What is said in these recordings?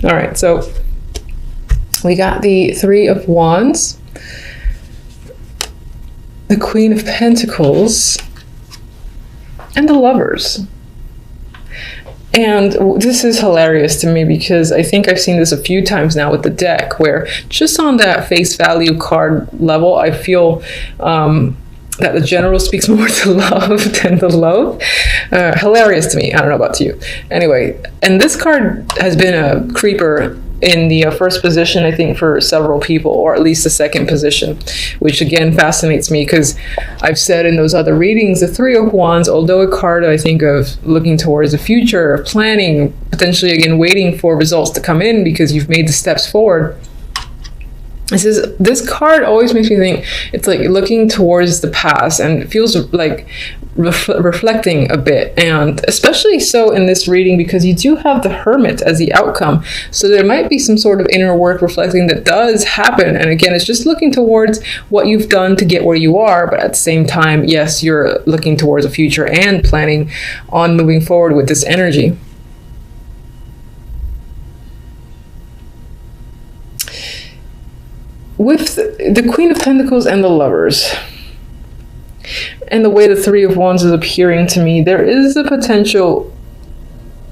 All right, so we got the Three of Wands, the Queen of Pentacles, and the Lovers. And this is hilarious to me because I think I've seen this a few times now with the deck, where just on that face value card level, I feel that the general speaks more to love than the loathe. Hilarious to me. I don't know about you. Anyway, and this card has been a creeper in the first position, I think, for several people, or at least the second position, which again fascinates me because I've said in those other readings, the Three of Wands, although a card I think of looking towards the future, planning, potentially again waiting for results to come in because you've made the steps forward. This card always makes me think it's like looking towards the past, and it feels like reflecting a bit, and especially so in this reading because you do have the Hermit as the outcome, so there might be some sort of inner work reflecting that does happen. And again, it's just looking towards what you've done to get where you are, but at the same time, yes, you're looking towards a future and planning on moving forward with this energy. With the Queen of Pentacles and the Lovers, and the way the Three of Wands is appearing to me, there is a potential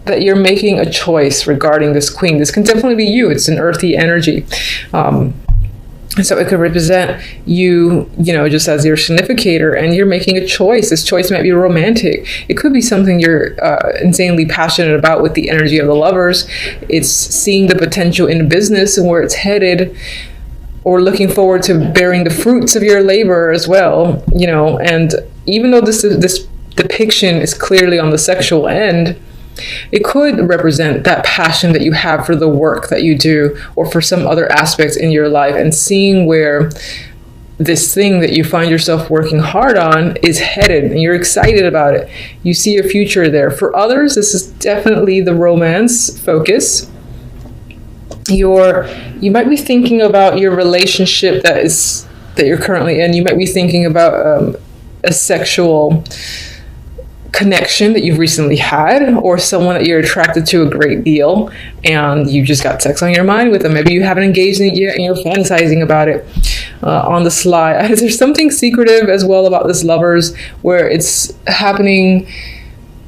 that you're making a choice regarding this Queen. This can definitely be you. It's an earthy energy. So it could represent you, just as your significator, and you're making a choice. This choice might be romantic. It could be something you're insanely passionate about with the energy of the Lovers. It's seeing the potential in business and where it's headed, or looking forward to bearing the fruits of your labor as well, and even though this depiction is clearly on the sexual end, it could represent that passion that you have for the work that you do or for some other aspects in your life, and seeing where this thing that you find yourself working hard on is headed, and you're excited about it. You see a future there. For others, this is definitely the romance focus. You might be thinking about your relationship that you're currently in. You might be thinking about a sexual connection that you've recently had, or someone that you're attracted to a great deal, and you just got sex on your mind with them. Maybe you haven't engaged in it yet and you're fantasizing about it on the sly. There's something secretive as well about this Lovers, where it's happening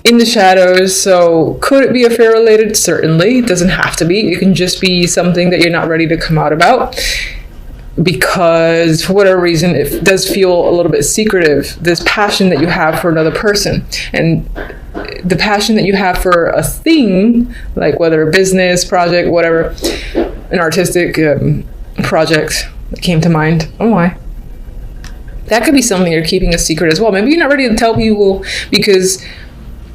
in the shadows. So could it be affair related? Certainly. It doesn't have to be. It can just be something that you're not ready to come out about because for whatever reason it does feel a little bit secretive, this passion that you have for another person, and the passion that you have for a thing, like whether a business project, whatever, an artistic project that came to mind. Oh my. That could be something you're keeping a secret as well. Maybe you're not ready to tell people because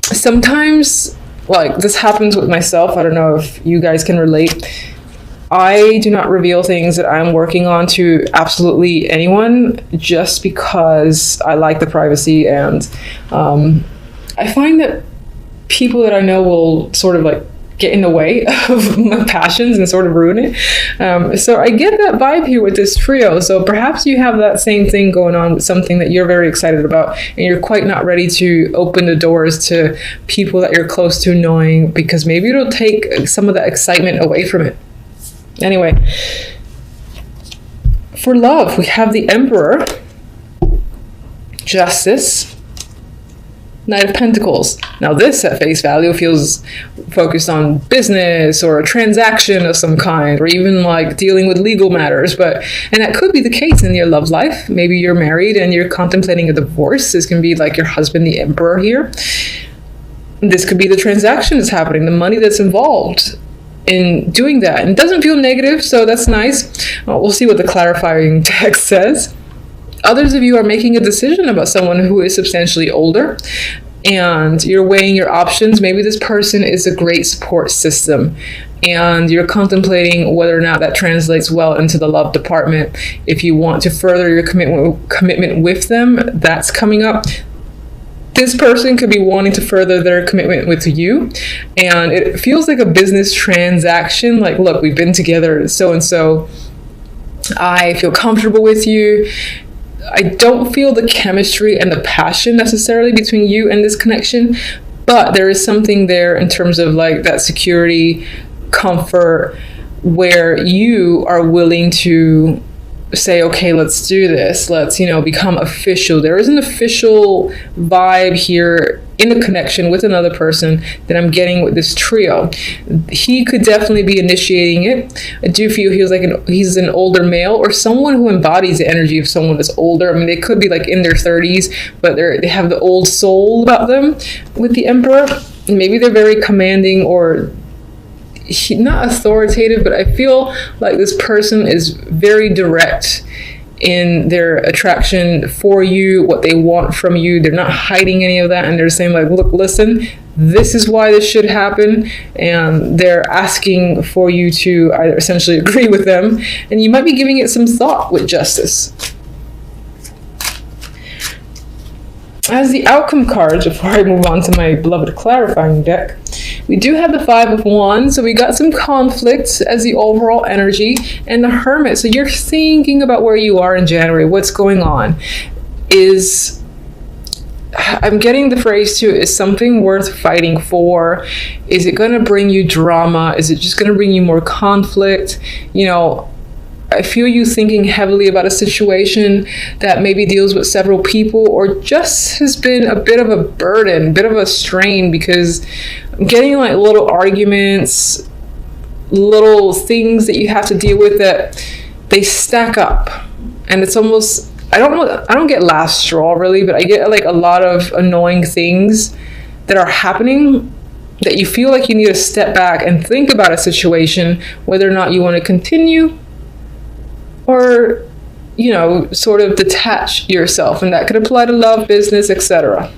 sometimes, like, this happens with myself. I don't know if you guys can relate. I do not reveal things that I'm working on to absolutely anyone just because I like the privacy, and I find that people that I know will sort of like get in the way of my passions and sort of ruin it. So I get that vibe here with this trio. So perhaps you have that same thing going on with something that you're very excited about, and you're quite not ready to open the doors to people that you're close to knowing, because maybe it'll take some of the excitement away from it. Anyway, for love, we have the Emperor, Justice, Knight of Pentacles. Now this at face value feels focused on business or a transaction of some kind, or even like dealing with legal matters. And that could be the case in your love life. Maybe you're married and you're contemplating a divorce. This can be like your husband, the Emperor here. This could be the transaction that's happening, the money that's involved in doing that. And it doesn't feel negative, so that's nice. We'll see what the clarifying text says. Others of you are making a decision about someone who is substantially older, and you're weighing your options. Maybe this person is a great support system, and you're contemplating whether or not that translates well into the love department. If you want to further your commitment with them, that's coming up. This person could be wanting to further their commitment with you, and it feels like a business transaction. Like, look, we've been together so-and-so. I feel comfortable with you. I don't feel the chemistry and the passion necessarily between you and this connection, but there is something there in terms of like that security, comfort where you are willing to say, okay, let's do this. Let's, become official. There is an official vibe here in a connection with another person that I'm getting with this trio. He could definitely be initiating it. I do feel he's an older male or someone who embodies the energy of someone that's older. I mean, they could be like in their 30s, but they have the old soul about them with the Emperor. Maybe they're very commanding or not authoritative, but I feel like this person is very direct in their attraction for you, what they want from you. They're not hiding any of that, and they're saying like, look, listen, this is why this should happen, and they're asking for you to either essentially agree with them, and you might be giving it some thought with justice. As the outcome cards, before I move on to my beloved clarifying deck, we do have the Five of Wands, so we got some conflict as the overall energy, and the Hermit. So you're thinking about where you are in January, what's going on. I'm getting the phrase too, is something worth fighting for? Is it going to bring you drama? Is it just going to bring you more conflict? I feel you thinking heavily about a situation that maybe deals with several people or just has been a bit of a burden, a bit of a strain, because I'm getting like little arguments, little things that you have to deal with that they stack up. And it's almost, I don't get last straw really, but I get like a lot of annoying things that are happening that you feel like you need to step back and think about a situation, whether or not you want to continue or, sort of detach yourself. And that could apply to love, business, etc.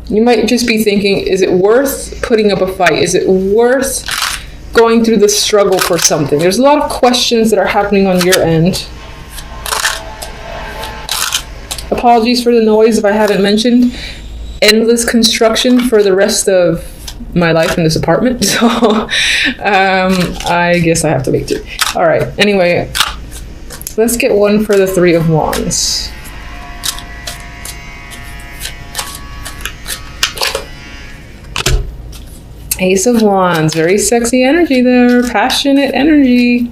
You might just be thinking, is it worth putting up a fight? Is it worth going through the struggle for something? There's a lot of questions that are happening on your end. Apologies for the noise if I haven't mentioned. Endless construction for the rest of my life in this apartment, so I guess I have to make do. All right, anyway, let's get one for the Three of Wands. Ace of Wands, very sexy energy there, passionate energy.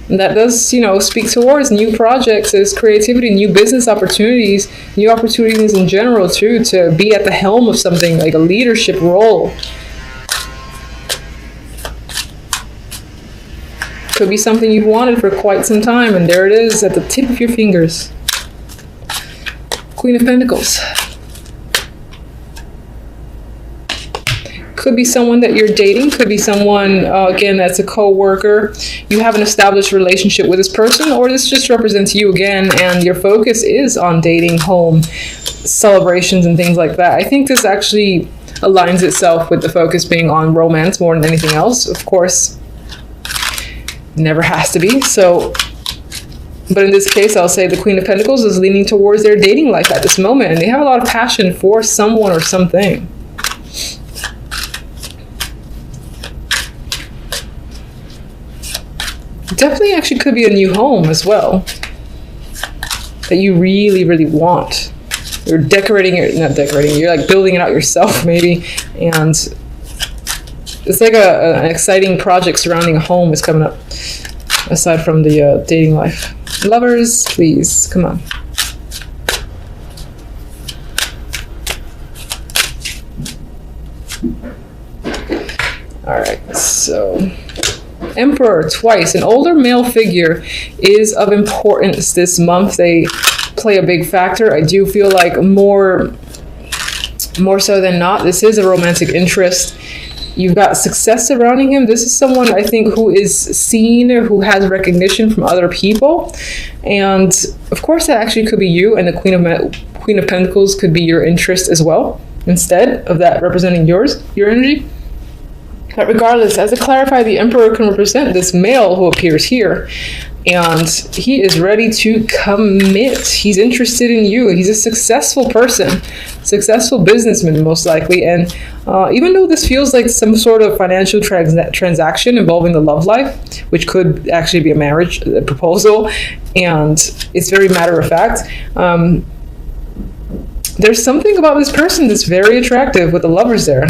And that does, speak towards new projects, as creativity, new business opportunities, new opportunities in general too, to be at the helm of something like a leadership role. Could be something you've wanted for quite some time, and there it is at the tip of your fingers. Queen of Pentacles. Could be someone that you're dating, could be someone, again, that's a co-worker. You have an established relationship with this person, or this just represents you again, and your focus is on dating, home, celebrations, and things like that. I think this actually aligns itself with the focus being on romance more than anything else. Of course, never has to be. So, but in this case, I'll say the Queen of Pentacles is leaning towards their dating life at this moment, and they have a lot of passion for someone or something. Definitely actually could be a new home as well that you really, really want. You're not decorating, you're like building it out yourself maybe. And it's like an exciting project surrounding a home is coming up, aside from the dating life. Lovers, please, come on. All right, so Emperor twice. An older male figure is of importance this month. They play a big factor. I do feel like more so than not, this is a romantic interest. You've got success surrounding him. This is someone I think who is seen or who has recognition from other people. And of course that actually could be you, and the Queen of Pentacles could be your interest as well, instead of that representing your energy. But regardless, as to clarify, the Emperor can represent this male who appears here, and he is ready to commit. He's interested in you. He's a successful person, successful businessman most likely, and even though this feels like some sort of financial transaction involving the love life, which could actually be a marriage proposal, and it's very matter of fact, there's something about this person that's very attractive with the lovers there.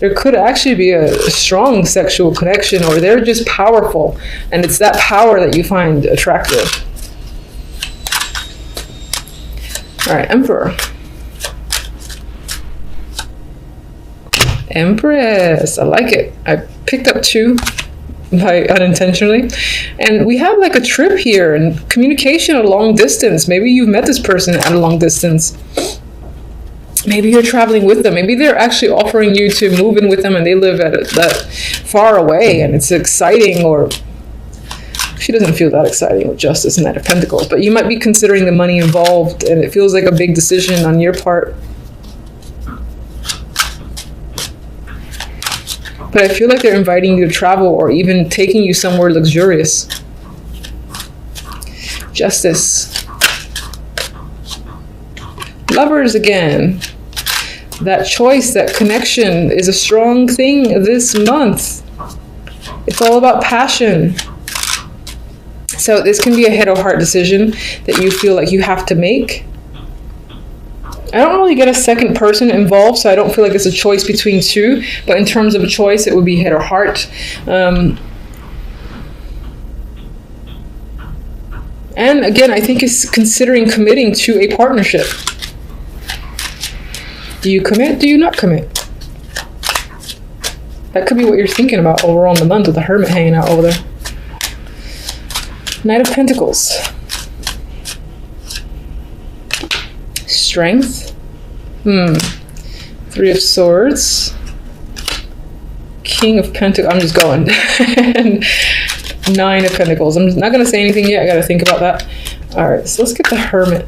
there could actually be a strong sexual connection, or they're just powerful, and it's that power that you find attractive. All right, Emperor. Empress, I like it. I picked up 2 by unintentionally, and we have like a trip here and communication at a long distance. Maybe you've met this person at a long distance. Maybe you're traveling with them. Maybe they're actually offering you to move in with them, and they live at that far away, and it's exciting. Or she doesn't feel that exciting with Justice and Knight of Pentacles, but you might be considering the money involved, and it feels like a big decision on your part. But I feel like they're inviting you to travel, or even taking you somewhere luxurious. Justice. Lovers again. That choice, that connection is a strong thing this month. It's all about passion. So this can be a head or heart decision that you feel like you have to make. I don't really get a second person involved, so I don't feel like it's a choice between 2. But in terms of a choice, it would be head or heart. And again, I think it's considering committing to a partnership. Do you commit? Do you not commit? That could be what you're thinking about overall in the month with the Hermit hanging out over there. Knight of Pentacles. Strength. 3 of Swords. King of Pentacles. I'm just going. 9 of Pentacles. I'm not going to say anything yet. I got to think about that. All right, so let's get the Hermit.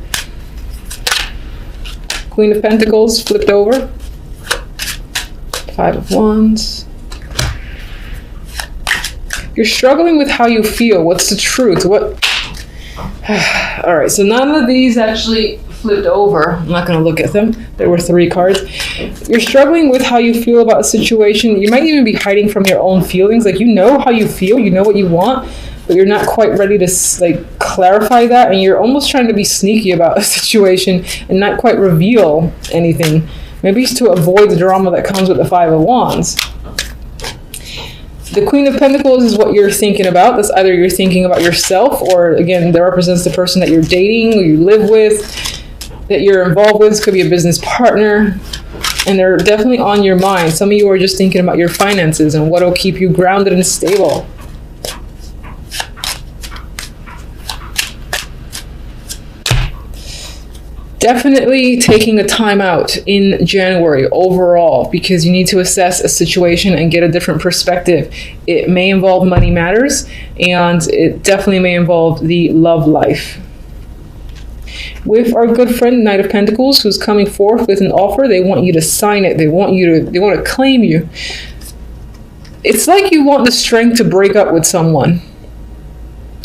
Queen of Pentacles flipped over. 5 of Wands. You're struggling with how you feel. What's the truth? What? All right, so none of these actually flipped over. I'm not going to look at them. There were 3 cards. You're struggling with how you feel about a situation. You might even be hiding from your own feelings. Like, you know how you feel, you know what you want, but you're not quite ready to like clarify that, and you're almost trying to be sneaky about a situation and not quite reveal anything. Maybe it's to avoid the drama that comes with the 5 of Wands. The Queen of Pentacles is what you're thinking about. That's either you're thinking about yourself, or again, that represents the person that you're dating or you live with, that you're involved with. This could be a business partner, and they're definitely on your mind. Some of you are just thinking about your finances and what will keep you grounded and stable. Definitely taking a time out in January overall, because you need to assess a situation and get a different perspective. It may involve money matters, and it definitely may involve the love life. With our good friend Knight of Pentacles, who's coming forth with an offer, they want you to sign it. They want to claim you. It's like you want the strength to break up with someone.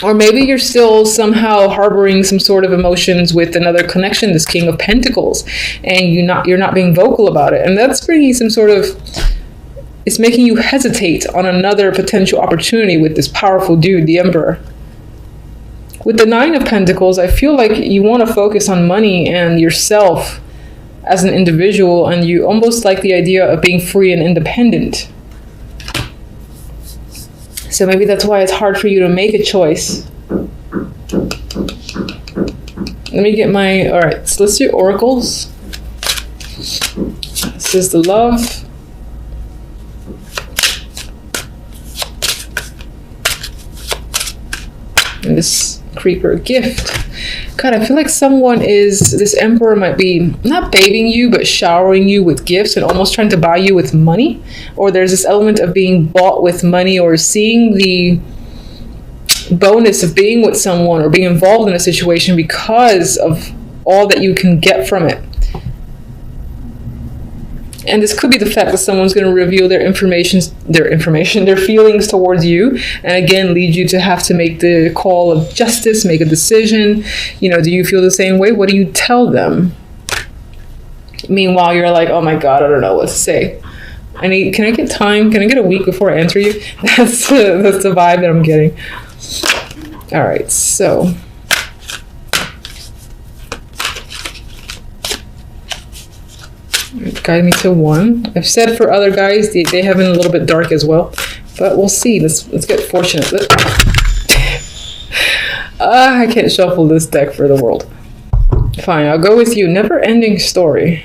Or maybe you're still somehow harboring some sort of emotions with another connection, this King of Pentacles, and you're not being vocal about it. And that's bringing some sort of, it's making you hesitate on another potential opportunity with this powerful dude, the Emperor. With the 9 of Pentacles, I feel like you want to focus on money and yourself as an individual, and you almost like the idea of being free and independent. So maybe that's why it's hard for you to make a choice. Let me get my, all right, so let's do oracles. This is the love. And this creeper gift. God, I feel like this Emperor might be not bathing you, but showering you with gifts and almost trying to buy you with money. Or there's this element of being bought with money, or seeing the bonus of being with someone or being involved in a situation because of all that you can get from it. And this could be the fact that someone's going to reveal their feelings towards you, and again lead you to have to make the call of justice, make a decision. You know, do you feel the same way? What do you tell them? Meanwhile, you're like, oh my God, I don't know what to say. Can I get time? Can I get a week before I answer you? That's the vibe that I'm getting. All right, so. guide me to 1. I've said for other guys, they have been a little bit dark as well. But we'll see. Let's get fortunate. I can't shuffle this deck for the world. Fine, I'll go with you. Never-ending story.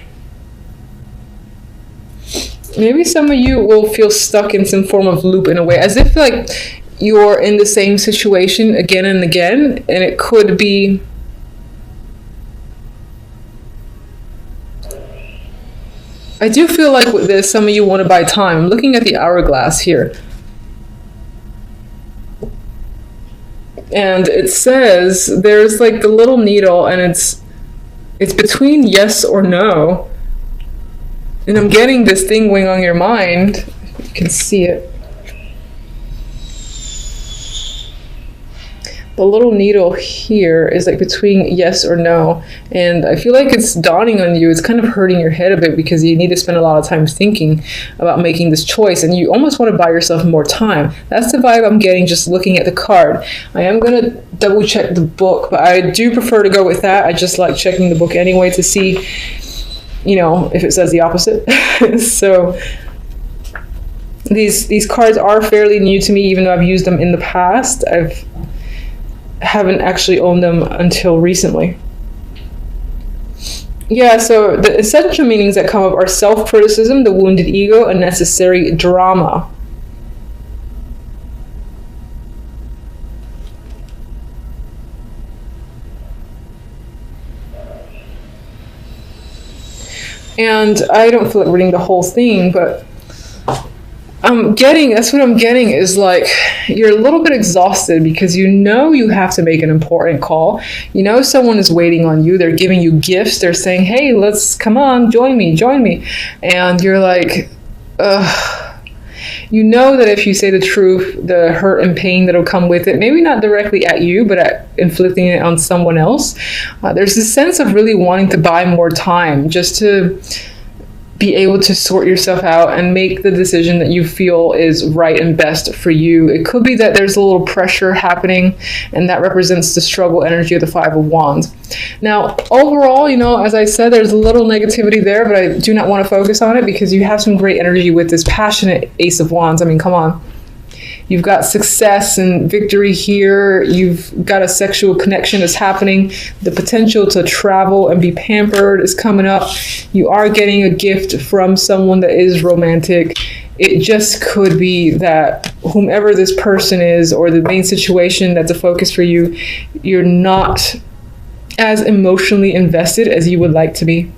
Maybe some of you will feel stuck in some form of loop in a way, as if like you're in the same situation again and again, and it could be I do feel like with this, some of you want to buy time. I'm looking at the hourglass here. And it says there's like the little needle, and it's between yes or no. And I'm getting this thing going on your mind. You can see it. The little needle here is like between yes or no. And I feel like it's dawning on you. It's kind of hurting your head a bit because you need to spend a lot of time thinking about making this choice. And you almost want to buy yourself more time. That's the vibe I'm getting just looking at the card. I am going to double check the book, but I do prefer to go with that. I just like checking the book anyway to see, you know, if it says the opposite. So these cards are fairly new to me, even though I've used them in the past. Haven't actually owned them until recently. Yeah, so the essential meanings that come up are self-criticism, the wounded ego, unnecessary drama. And I don't feel like reading the whole thing, but that's what I'm getting is like you're a little bit exhausted because you know you have to make an important call. You know someone is waiting on you. They're giving you gifts. They're saying, hey, come on, join me. And you're like, ugh. You know that if you say the truth, the hurt and pain that'll come with it, maybe not directly at you, but at inflicting it on someone else. There's this sense of really wanting to buy more time just to be able to sort yourself out and make the decision that you feel is right and best for you. It could be that there's a little pressure happening, and that represents the struggle energy of the Five of Wands. Now, overall, you know, as I said, there's a little negativity there, but I do not want to focus on it because you have some great energy with this passionate Ace of Wands. I mean, come on. You've got success and victory here. You've got a sexual connection that's happening. The potential to travel and be pampered is coming up. You are getting a gift from someone that is romantic. It just could be that whomever this person is or the main situation that's a focus for you, you're not as emotionally invested as you would like to be.